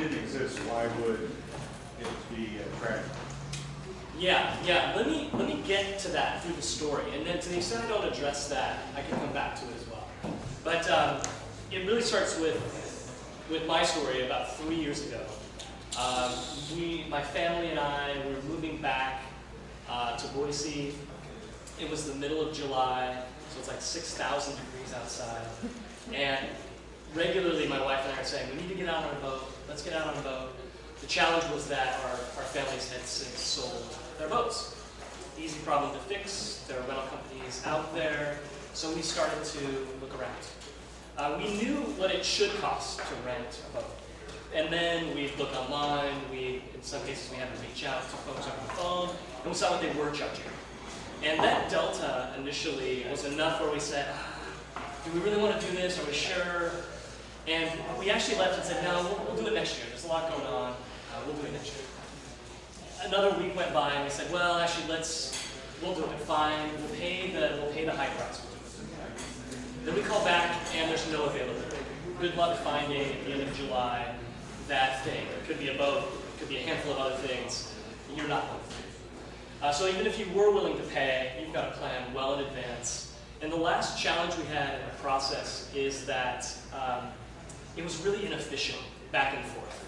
didn't exist, why would it be attractive? Yeah. Let me get to that through the story, and then to the extent I don't address that, I can come back to it as well. But it really starts with my story about 3 years ago. My family and I were moving back to Boise. It was the middle of July, so it's like 6,000 degrees outside. And regularly my wife and I are saying, we need to get out on a boat, let's get out on a boat. The challenge was that our families had since sold their boats. Easy problem to fix, there are rental companies out there, so we started to look around. We knew what it should cost to rent a boat. And then we'd look online, in some cases we had to reach out to folks over the phone, and we saw what they were charging. And that delta initially was enough where we said, do we really want to do this? Are we sure? And we actually left and said, no, we'll do it next year. There's a lot going on. We'll do it next year. Another week went by and we said, well, actually, we'll do it. Fine. We'll pay the high price. Then we call back and there's no availability. Good luck finding at the end of July that thing. It could be a boat. It could be a handful of other things. You're not going to. So even if you were willing to pay, you've got to plan well in advance. And the last challenge we had in the process is that it was really inefficient back and forth.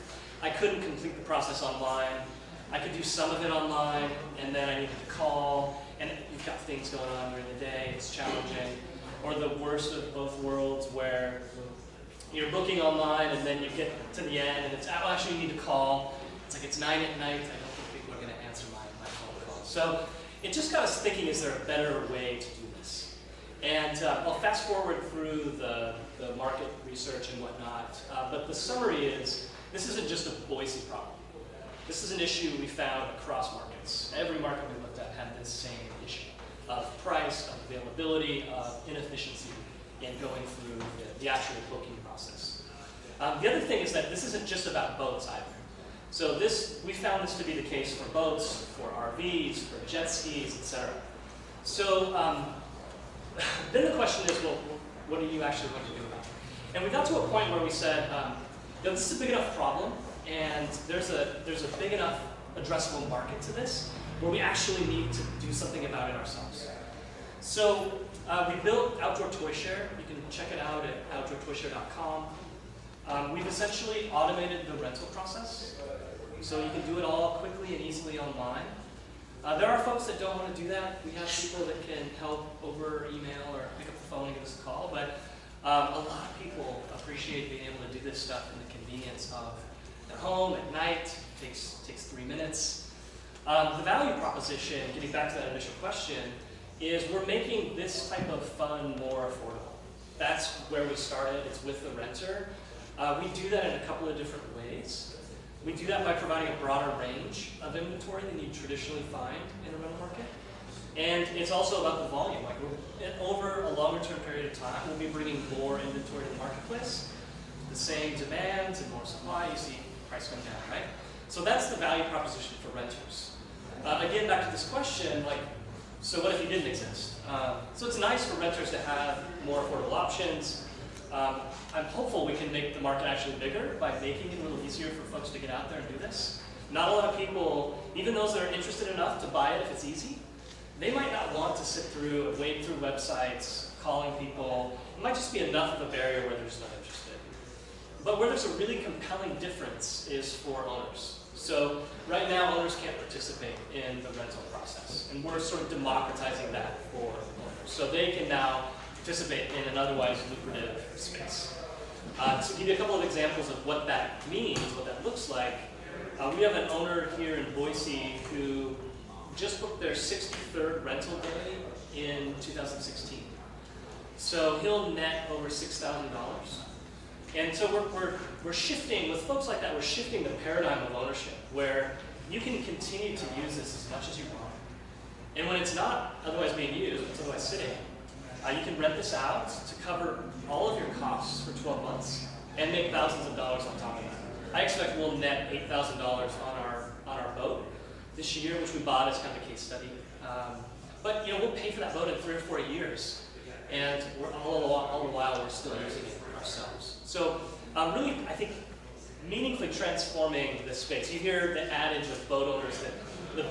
I couldn't complete the process online. I could do some of it online, and then I needed to call, and you've got things going on during the day, it's challenging. Or the worst of both worlds where you're booking online and then you get to the end and it's, oh, actually you need to call. It's like it's 9 at night, I don't think people are going to answer my phone call. So it just got us thinking, is there a better way to do this? And I'll fast forward through the market research and whatnot, but the summary is, this isn't just a Boise problem. This is an issue we found across markets. Every market we looked at had this same issue of price, of availability, of inefficiency in going through the actual booking process. The other thing is that this isn't just about boats either. So we found this to be the case for boats, for RVs, for jet skis, etc. So then the question is, well, what are you actually going to do about it? And we got to a point where we said, this is a big enough problem, and there's a big enough addressable market to this, where we actually need to do something about it ourselves. So we built Outdoor Toy Share. You can check it out at outdoortoyshare.com. We've essentially automated the rental process, so you can do it all quickly and easily online. There are folks that don't want to do that. We have people that can help over email or pick up the phone and give us a call, but a lot of people appreciate being able to do this stuff in the convenience of their home at night. It takes 3 minutes. The value proposition, getting back to that initial question, is we're making this type of fun more affordable. That's where we started. It's with the renter. We do that in a couple of different ways. We do that by providing a broader range of inventory than you traditionally find in a rental market. And it's also about the volume. Like over a longer term period of time, we'll be bringing more inventory to the marketplace. The same demand and more supply, you see price come down, right? So that's the value proposition for renters. Again, back to this question, so what if you didn't exist? So it's nice for renters to have more affordable options. I'm hopeful we can make the market actually bigger by making it a little easier for folks to get out there and do this. Not a lot of people, even those that are interested enough to buy it if it's easy, they might not want to sit through and wade through websites, calling people. It might just be enough of a barrier where there's not interested. But where there's a really compelling difference is for owners. So right now, owners can't participate in the rental process, and we're sort of democratizing that for owners. So they can now participate in an otherwise lucrative space. To give you a couple of examples of what that means, what that looks like, we have an owner here in Boise who just booked their 63rd rental day in 2016. So he'll net over $6,000. And so we're shifting, with folks like that, we're shifting the paradigm of ownership, where you can continue to use this as much as you want. And when it's not otherwise being used, when it's otherwise sitting, you can rent this out to cover all of your costs for 12 months and make thousands of dollars on top of that. I expect we'll net $8,000 on our boat this year, which we bought as kind of a case study. But we'll pay for that boat in 3 or 4 years, and all the while we're still using it ourselves. So really, I think meaningfully transforming the space. You hear the adage of boat owners that the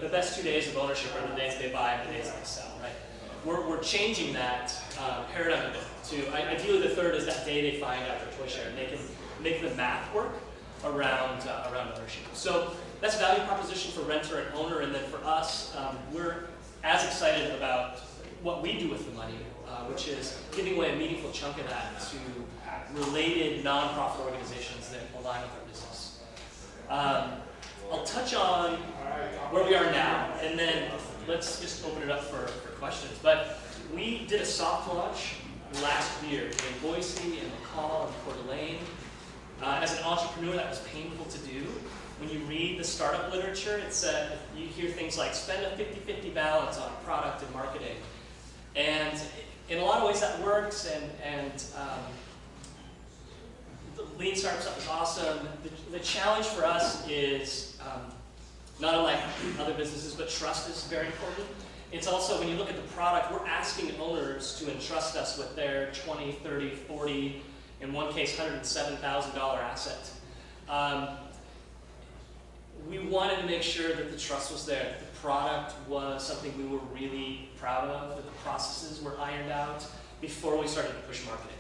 best 2 days of ownership are the days they buy and the days they sell, right? We're changing that paradigm a bit to, ideally the third is that day they find out their toy share and they can make the math work around ownership. So that's value proposition for renter and owner, and then for us, we're as excited about what we do with the money, which is giving away a meaningful chunk of that to related nonprofit organizations that align with our business. I'll touch on where we are now, and then let's just open it up for questions. But we did a soft launch last year in Boise, in McCall, and Coeur d'Alene. As an entrepreneur, that was painful to do. When you read the startup literature, you hear things like spend a 50-50 balance on product and marketing. And in a lot of ways that works, and the Lean Startup stuff is awesome. The challenge for us is, not unlike other businesses, but trust is very important. It's also, when you look at the product, we're asking owners to entrust us with their 20, 30, 40, in one case, $107,000 asset. We wanted to make sure that the trust was there, that the product was something we were really proud of, that the processes were ironed out before we started to push marketing.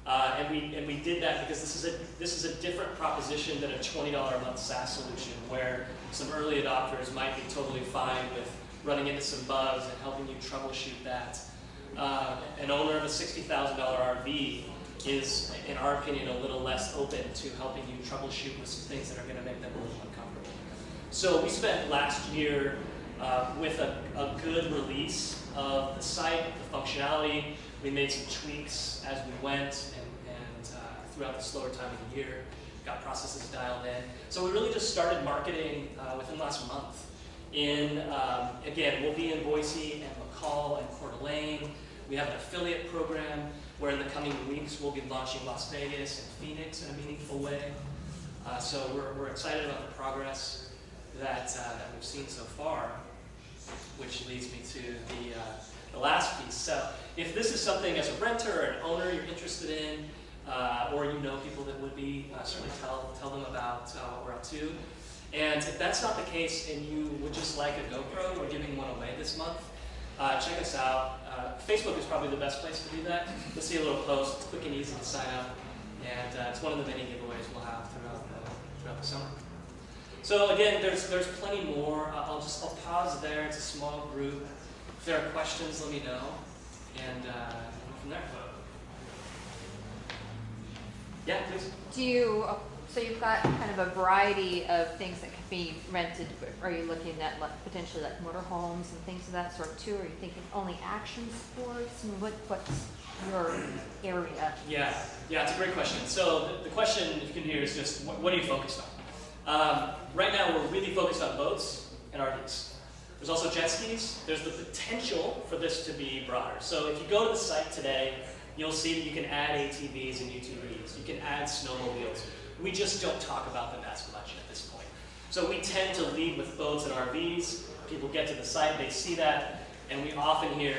And we did that because this is a different proposition than a $20 a month SaaS solution, where some early adopters might be totally fine with running into some bugs and helping you troubleshoot that. An owner of a $60,000 RV is, in our opinion, a little less open to helping you troubleshoot with some things that are going to make them a little uncomfortable. So we spent last year with a good release of the site, the functionality. We made some tweaks as we went and throughout the slower time of the year, got processes dialed in. So we really just started marketing within the last month. Again, we'll be in Boise and McCall and Coeur d'Alene. We have an affiliate program where in the coming weeks we'll be launching Las Vegas and Phoenix in a meaningful way. So we're excited about the progress that we've seen so far, which leads me to the last piece. So if this is something as a renter or an owner you're interested in, or you know people that would be, certainly tell them about what we're up to. And if that's not the case and you would just like a GoPro, we're giving one away this month. Check us out. Facebook is probably the best place to do that. You'll see a little post. It's quick and easy to sign up. And it's one of the many giveaways we'll have throughout the summer. So again, there's plenty more. I'll pause there. It's a small group. If there are questions, let me know. And go from there. Yeah, please. So you've got kind of a variety of things that could be rented. Are you looking at potentially like motorhomes and things of that sort too? Or are you thinking only action sports? And what's your area? Yeah, it's a great question. So the question, if you can hear, is just what are you focused on? Right now, we're really focused on boats and RVs. There's also jet skis. There's the potential for this to be broader. So if you go to the site today, you'll see that you can add ATVs and UTVs. You can add snowmobiles. We just don't talk about them as much at this point. So we tend to lead with boats and RVs. People get to the site, they see that, and we often hear,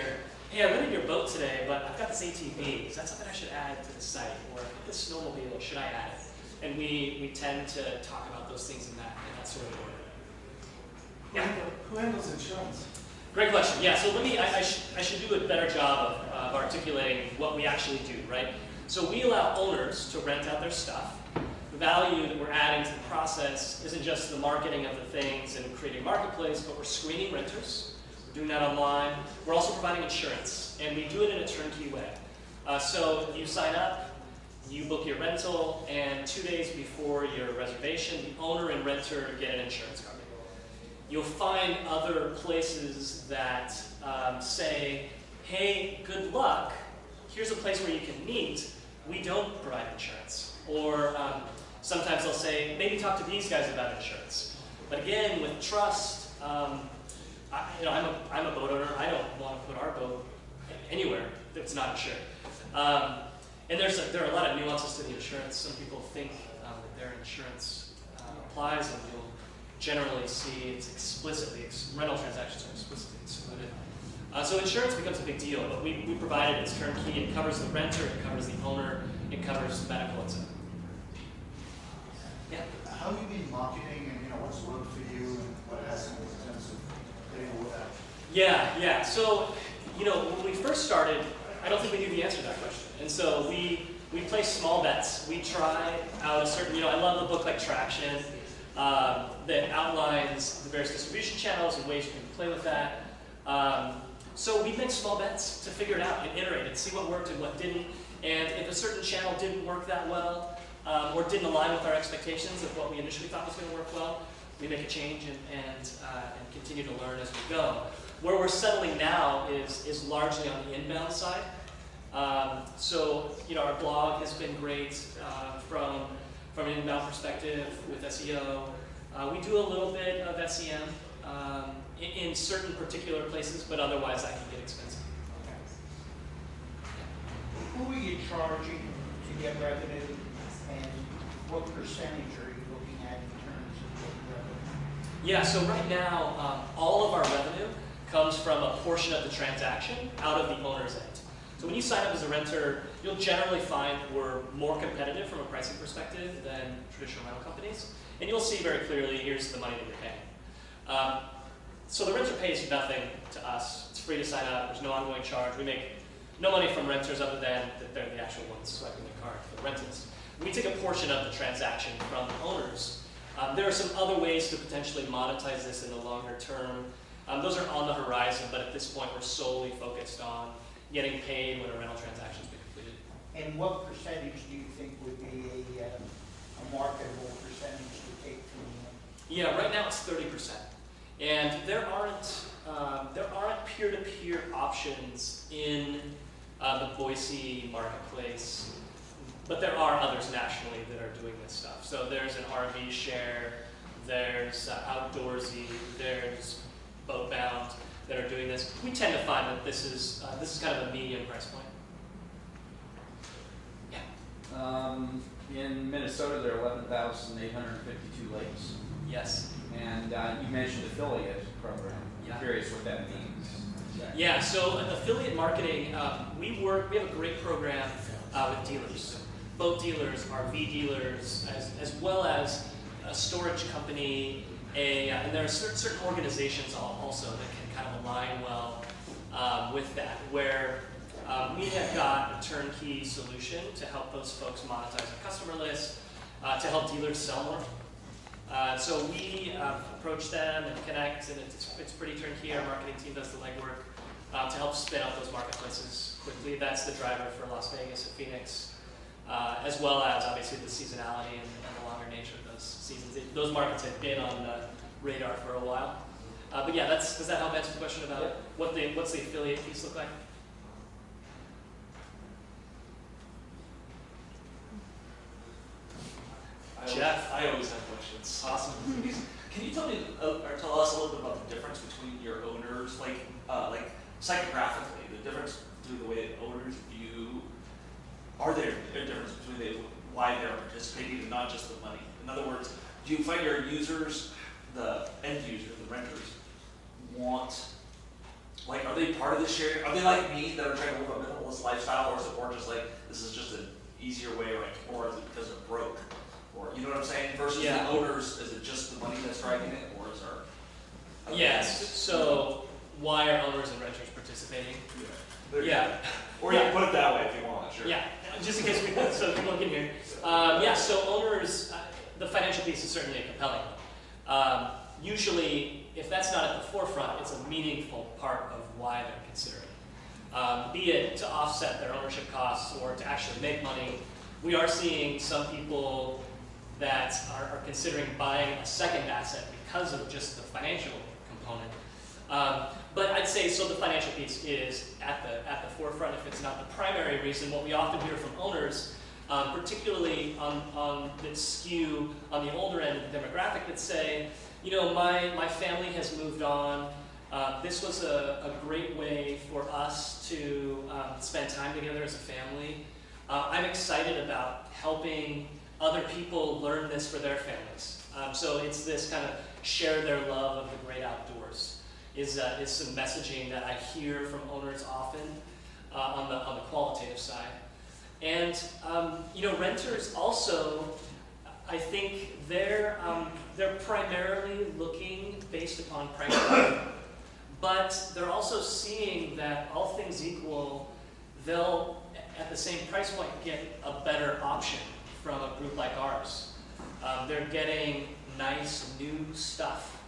hey, I rented your boat today, but I've got this ATV. Is that something I should add to the site? Or this snowmobile, should I add it? And we tend to talk about those things in that sort of order. Yeah. Who handles insurance? Great question. Yeah, so I should do a better job of articulating what we actually do, right? So we allow owners to rent out their stuff. The value that we're adding to the process isn't just the marketing of the things and creating a marketplace, but we're screening renters. We're doing that online. We're also providing insurance, and we do it in a turnkey way. So you sign up, you book your rental, and 2 days before your reservation, the owner and renter get an insurance card. You'll find other places that say, hey, good luck, here's a place where you can meet. We don't provide insurance. Or sometimes they'll say, maybe talk to these guys about insurance. But again, with trust, I'm a boat owner. I don't want to put our boat anywhere that's not insured. And there are a lot of nuances to the insurance. Some people think that their insurance applies, and you'll generally see it's explicitly, rental transactions are explicitly excluded. So insurance becomes a big deal, but we provide it as turnkey. It covers the renter, it covers the owner, it covers medical, etc. marketing and, what's worked for you and what hasn't in terms of getting all that? Yeah. So, when we first started, I don't think we knew the answer to that question. And so we play small bets. We try out a certain, I love a book like Traction that outlines the various distribution channels and ways you can play with that. So we make small bets to figure it out and iterate and see what worked and what didn't. And if a certain channel didn't work that well, or didn't align with our expectations of what we initially thought was going to work well, we make a change and continue to learn as we go. Where we're settling now is largely on the inbound side. So, our blog has been great from an inbound perspective with SEO. We do a little bit of SEM in certain particular places, but otherwise that can get expensive. Who are you charging to get revenue, and what percentage are you looking at in terms of getting revenue? Yeah, so right now, all of our revenue comes from a portion of the transaction out of the owner's end. So when you sign up as a renter, you'll generally find we're more competitive from a pricing perspective than traditional rental companies. And you'll see very clearly, here's the money that you're paying. So the renter pays nothing to us. It's free to sign up. There's no ongoing charge. We make no money from renters other than that they're the actual ones swiping the card for the rentals. We take a portion of the transaction from the owners. There are some other ways to potentially monetize this in the longer term. Those are on the horizon, but at this point we're solely focused on getting paid when a rental transaction has been completed. And what percentage do you think would be a marketable percentage to take from them? Yeah, right now it's 30%. And there aren't peer-to-peer options in the Boise marketplace, but there are others nationally that are doing this stuff. So there's an RV Share, there's Outdoorsy, there's Boatbound that are doing this. We tend to find that this is kind of a medium price point. Yeah. In Minnesota, there are 11,852 lakes. Yes. And you mentioned affiliate program. Yeah. I'm curious what that means. Yeah, so affiliate marketing, we have a great program with dealers, boat dealers, RV dealers, as well as a storage company, and there are certain organizations also that can kind of align well with that, where we have got a turnkey solution to help those folks monetize a customer list, to help dealers sell more. So we approach them and connect, and it's pretty turnkey. Our marketing team does the legwork to help spin up those marketplaces quickly. That's the driver for Las Vegas and Phoenix, as well as obviously the seasonality and the longer nature of those seasons. Those markets have been on the radar for a while. But yeah, does that help answer the question about what's the affiliate piece look like? Jeff. I always have questions. Awesome. Can you tell me or tell us a little bit about the difference between your owners, like psychographically, the difference between the way that owners view? Are there a difference between why they're participating and not just the money? In other words, do you find your users, the end user, the renters, are they part of the sharing? Are they like me that are trying to live a minimalist lifestyle, or is it more just like this is just an easier way, or is it because they're broke? Or, you know what I'm saying? Versus the owners, is it just the money that's driving it, or is there? Yes. So why are owners and renters participating? Yeah. Or you can put it that way if you want. Sure. Yeah. Just in case so people can hear. So owners, the financial piece is certainly a compelling one. Usually, if that's not at the forefront, it's a meaningful part of why they're considering. Be it to offset their ownership costs or to actually make money. We are seeing some people that are considering buying a second asset because of just the financial component. But I'd say, so the financial piece is at the forefront if it's not the primary reason. What we often hear from owners, particularly on that skew on the older end of the demographic, that say, my family has moved on. This was a great way for us to spend time together as a family. I'm excited about helping other people learn this for their families. So it's this kind of share their love of the great outdoors is some messaging that I hear from owners often on the qualitative side. And renters also, I think they're primarily looking based upon price point, but they're also seeing that all things equal, they'll at the same price point get a better option from a group like ours. They're getting nice new stuff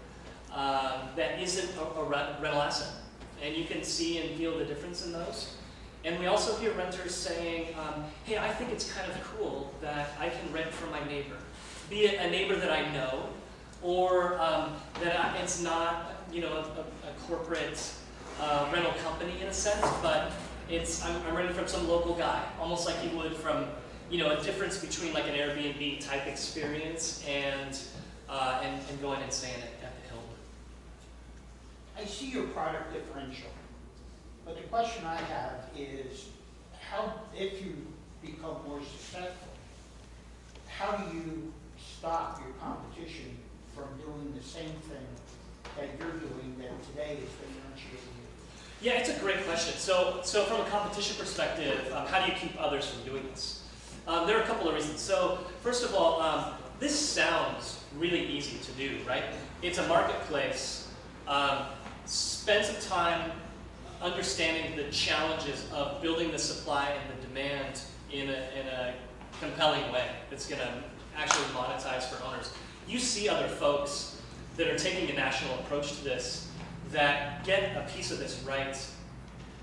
that isn't a rental asset, and you can see and feel the difference in those. And we also hear renters saying, hey, I think it's kind of cool that I can rent from my neighbor, be it a neighbor that I know, or it's not, you know, a corporate rental company in a sense, but I'm renting from some local guy, almost like you would from, you know, a difference between like an Airbnb type experience and going and staying at the Hilton. I see your product differential, but the question I have is, how, if you become more successful, how do you stop your competition from doing the same thing that you're doing that today is differentiating you? Yeah, it's a great question. So from a competition perspective, how do you keep others from doing this? There are a couple of reasons. So first of all, this sounds really easy to do, right? It's a marketplace. Spend some time understanding the challenges of building the supply and the demand in a compelling way that's going to actually monetize for owners. You see other folks that are taking a national approach to this that get a piece of this right,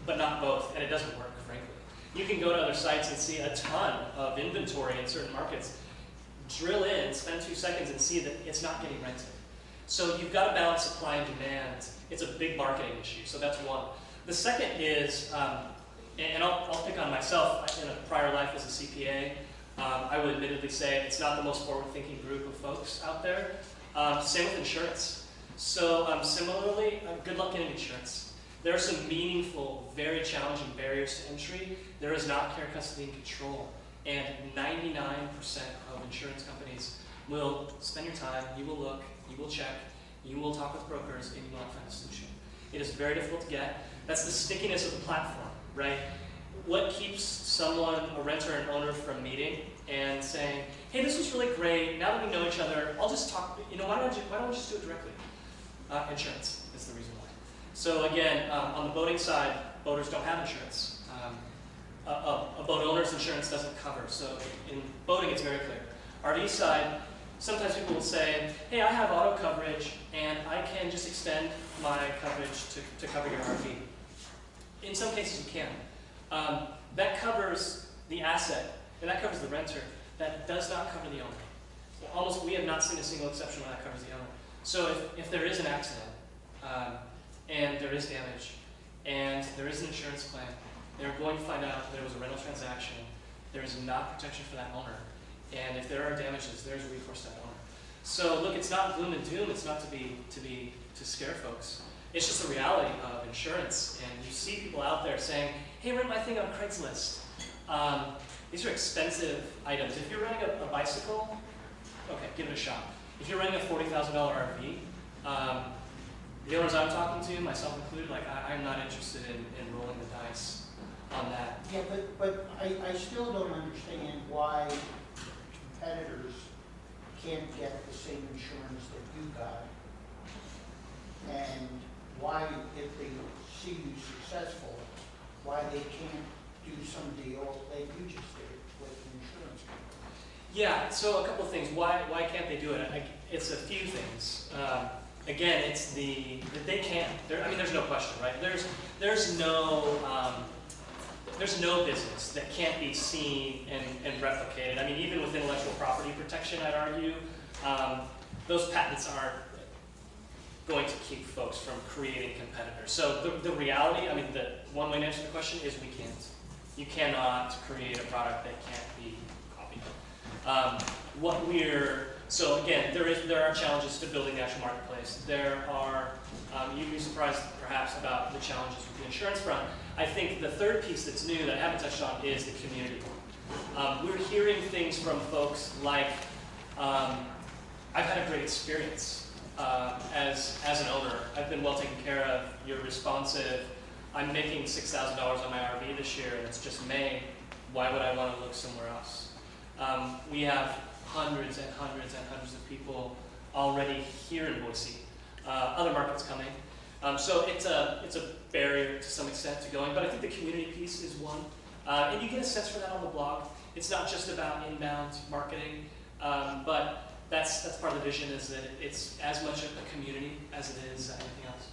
but not both, and it doesn't work, frankly. You can go to other sites and see a ton of inventory in certain markets, drill in, spend 2 seconds and see that it's not getting rented. So you've got to balance supply and demand. It's a big marketing issue, so that's one. The second is, and I'll pick on myself, in a prior life as a CPA, I would admittedly say it's not the most forward-thinking group of folks out there. Same with insurance. So similarly, good luck getting insurance. There are some meaningful, very challenging barriers to entry. There is not care, custody, and control. And 99% of insurance companies will spend your time, you will look, you will check, you will talk with brokers, and you will not find a solution. It is very difficult to get. That's the stickiness of the platform, right? What keeps someone, a renter and owner, from meeting and saying, hey, this was really great, now that we know each other, I'll just talk, you know, why don't we just do it directly? Insurance is the reason why. So again, on the boating side, boaters don't have insurance. A boat owner's insurance doesn't cover. So in boating, it's very clear. RV side, sometimes people will say, hey, I have auto coverage, and I can just extend my coverage to cover your RV. In some cases, you can. That covers the asset, and that covers the renter. That does not cover the owner. We have not seen a single exception where that covers the owner. So if there is an accident, and there is damage, and there is an insurance claim, they're going to find out there was a rental transaction, there is not protection for that owner, and if there are damages, there's a recourse to that owner. So look, it's not gloom and doom. It's not to scare folks. It's just the reality of insurance, and you see people out there saying, hey, rent my thing on Craigslist. These are expensive items. If you're renting a bicycle, okay, give it a shot. If you're renting a $40,000 RV, the owners I'm talking to, myself included, like I'm not interested in rolling the dice on that. Yeah, but I still don't understand why competitors can't get the same insurance that you got, and why, if they see you successful, why they can't do some deal like you just did with the insurance company. Yeah, so a couple of things. Why can't they do it? It's a few things. Again, it's that they can. I mean, there's no question, right? There's no business that can't be seen and replicated. I mean, even with intellectual property protection, I'd argue, those patents aren't going to keep folks from creating competitors. So the reality, I mean, the one way to answer the question is we can't. You cannot create a product that can't be copied. So again, there are challenges to building the actual marketplace. There are, you'd be surprised perhaps about the challenges with the insurance front. I think the third piece that's new that I haven't touched on is the community. We're hearing things from folks like, I've had a great experience as an owner. I've been well taken care of, you're responsive. I'm making $6,000 on my RV this year and it's just May. Why would I want to look somewhere else? We have hundreds and hundreds and hundreds of people already here in Boise. Other markets coming. So it's a barrier to some extent to going, but I think the community piece is one. And you get a sense for that on the blog. It's not just about inbound marketing, but that's part of the vision, is that it's as much a community as it is anything else.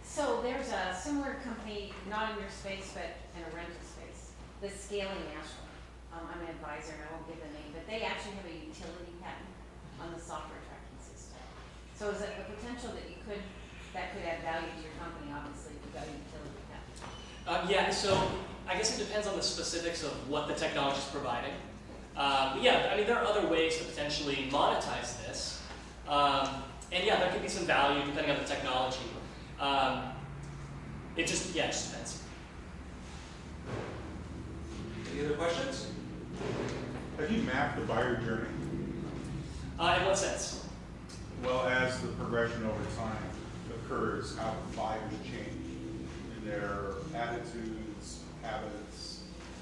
So there's a similar company, not in your space, but in a rental space, the Scaling National. I'm an advisor, and I won't give the name, but they actually have a utility patent on the software tracking system. So is it a potential that that could add value to your company, obviously, if you've got a utility patent? Yeah, so I guess it depends on the specifics of what the technology is providing. But yeah, I mean, there are other ways to potentially monetize this. And yeah, there could be some value depending on the technology. It just depends. Any other questions? Have you mapped the buyer journey? In what sense? Well, as the progression over time occurs, how do buyers change in their attitudes, habits,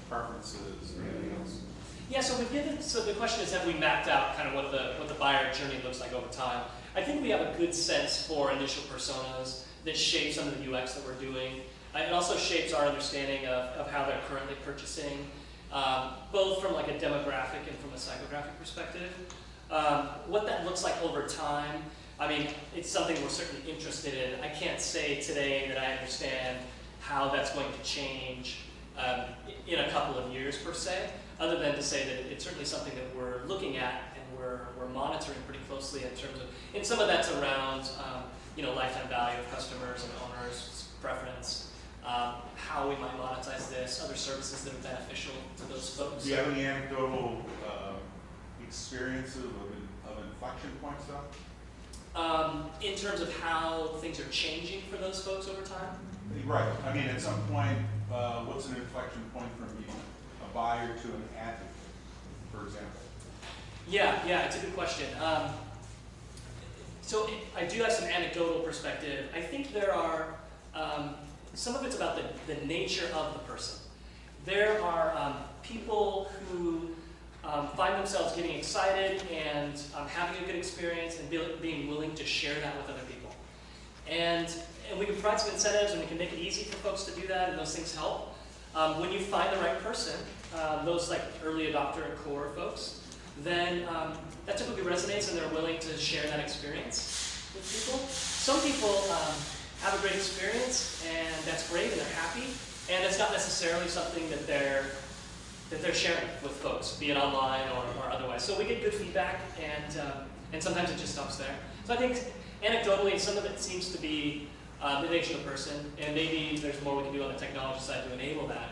preferences, and anything else? Yeah, so the question is, have we mapped out kind of what the buyer journey looks like over time? I think we have a good sense for initial personas that shape some of the UX that we're doing. It also shapes our understanding of how they're currently purchasing, both from like a demographic and from a psychographic perspective. What that looks like over time, I mean, it's something we're certainly interested in. I can't say today that I understand how that's going to change in a couple of years per se, other than to say that it's certainly something that we're looking at and we're monitoring pretty closely in terms of, and some of that's around lifetime value of customers and owners, preference, how we might monetize this, other services that are beneficial to those folks. Do you have any anecdotal experiences of inflection points though? In terms of how things are changing for those folks over time? Right. I mean, at some point, what's an inflection point from a buyer to an advocate, for example? Yeah, it's a good question. So I do have some anecdotal perspective. I think there are, some of it's about the nature of the person. There are people who find themselves getting excited and having a good experience and being willing to share that with other people. And we can provide some incentives and we can make it easy for folks to do that, and those things help. When you find the right person, those like early adopter and core folks, then that typically resonates and they're willing to share that experience with people. Some people have a great experience and that's great and they're happy, and it's not necessarily something that they're sharing with folks, be it online or otherwise. So we get good feedback, and sometimes it just stops there. So I think anecdotally, some of it seems to be the nature of the person, and maybe there's more we can do on the technology side to enable that.